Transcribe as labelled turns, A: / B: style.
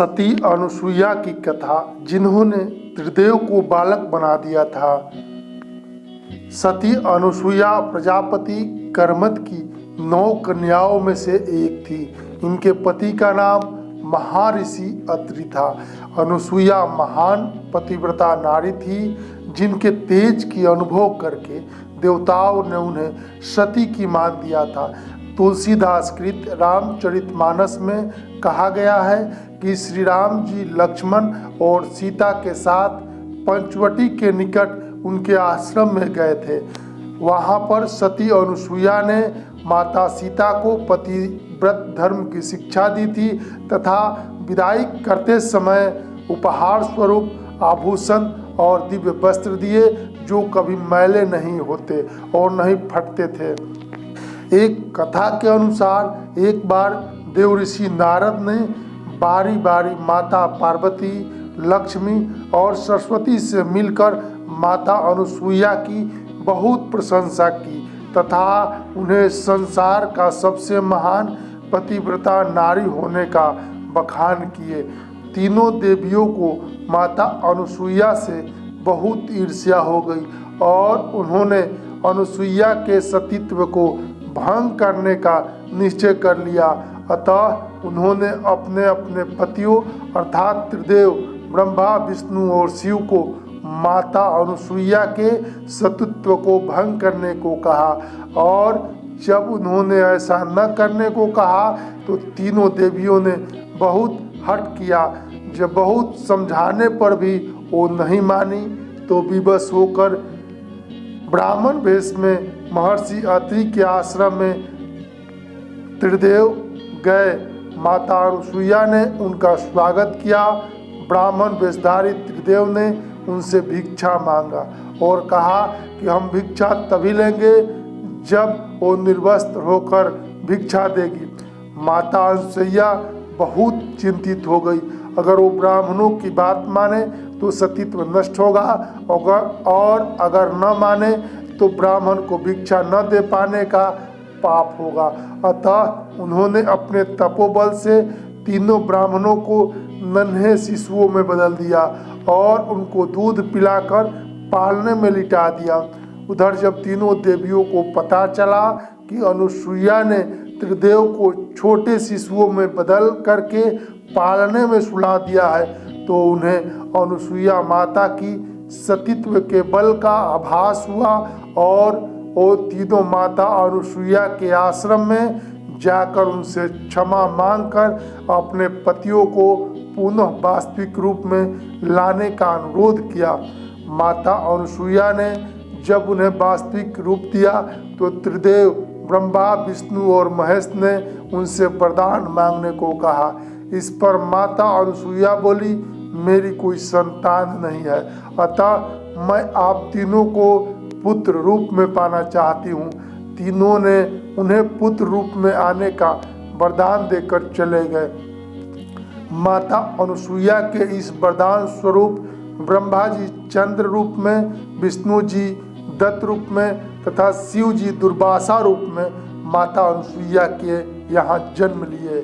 A: सती अनुसुईया की कथा, जिन्होंने त्रिदेव को बालक बना दिया था। सती अनुसुईया प्रजापति करमत की 9 कन्याओं में से एक थी। इनके पति का नाम महर्षि अत्रि था। अनुसुईया महान पतिव्रता नारी थी, जिनके तेज की अनुभव करके देवताओं ने उन्हें सती की मान दिया था। तुलसीदास कृत रामचरितमानस में कहा गया है कि श्री राम जी लक्ष्मण और सीता के साथ पंचवटी के निकट उनके आश्रम में गए थे। वहां पर सती अनुसुईया ने माता सीता को पतिव्रत धर्म की शिक्षा दी थी तथा विदाई करते समय उपहार स्वरूप आभूषण और दिव्य वस्त्र दिए, जो कभी मैले नहीं होते और नहीं फटते थे। एक कथा के अनुसार एक बार देव ऋषि नारद ने बारी बारी माता पार्वती, लक्ष्मी और सरस्वती से मिलकर माता अनुसुईया की बहुत प्रशंसा की तथा उन्हें संसार का सबसे महान पतिव्रता नारी होने का बखान किए। तीनों देवियों को माता अनुसुईया से बहुत ईर्ष्या हो गई और उन्होंने अनुसुईया के सतीत्व को भंग करने का निश्चय कर लिया। अतः उन्होंने अपने अपने पतियों अर्थात त्रिदेव ब्रह्मा, विष्णु और शिव को माता अनुसुईया के सतीत्व को भंग करने को कहा। और जब उन्होंने ऐसा न करने को कहा तो तीनों देवियों ने बहुत हठ किया। जब बहुत समझाने पर भी वो नहीं मानी तो विवश होकर ब्राह्मण वेश में महर्षि अत्रि के आश्रम में त्रिदेव गए। माता अनुसुईया ने उनका स्वागत किया। ब्राह्मण वेशधारी त्रिदेव ने उनसे भिक्षा मांगा और कहा कि हम भिक्षा तभी लेंगे जब वो निर्वस्त्र होकर भिक्षा देगी। माता अनुसुईया बहुत चिंतित हो गई। अगर वो ब्राह्मणों की बात माने तो सतीत्व नष्ट होगा और अगर न माने तो ब्राह्मण को भिक्षा न दे पाने का पाप होगा। अतः उन्होंने अपने तपोबल से तीनों ब्राह्मणों को नन्हे शिशुओं में बदल दिया और उनको दूध पिलाकर पालने में लिटा दिया। उधर जब तीनों देवियों को पता चला कि अनुसुईया ने त्रिदेव को छोटे शिशुओं में बदल करके पालने में सुला दिया है, तो उन्हें अनुसुईया माता की सतीत्व के बल का आभास हुआ और वो तीनों माता अनुसुईया के आश्रम में जाकर उनसे क्षमा मांगकर अपने पतियों को पुनः वास्तविक रूप में लाने का अनुरोध किया। माता अनुसुईया ने जब उन्हें वास्तविक रूप दिया तो त्रिदेव ब्रह्मा, विष्णु और महेश ने उनसे वरदान मांगने को कहा। इस पर माता अनुसुईया बोली, मेरी कोई संतान नहीं है, अतः मैं आप तीनों को पुत्र रूप में पाना चाहती हूँ। तीनों ने उन्हें पुत्र रूप में आने का वरदान देकर चले गए। माता अनुसुईया के इस वरदान स्वरूप ब्रह्मा जी चंद्र रूप में, विष्णु जी दत्त रूप में तथा शिव जी दुर्वासा रूप में माता अनुसुईया के यहाँ जन्म लिए।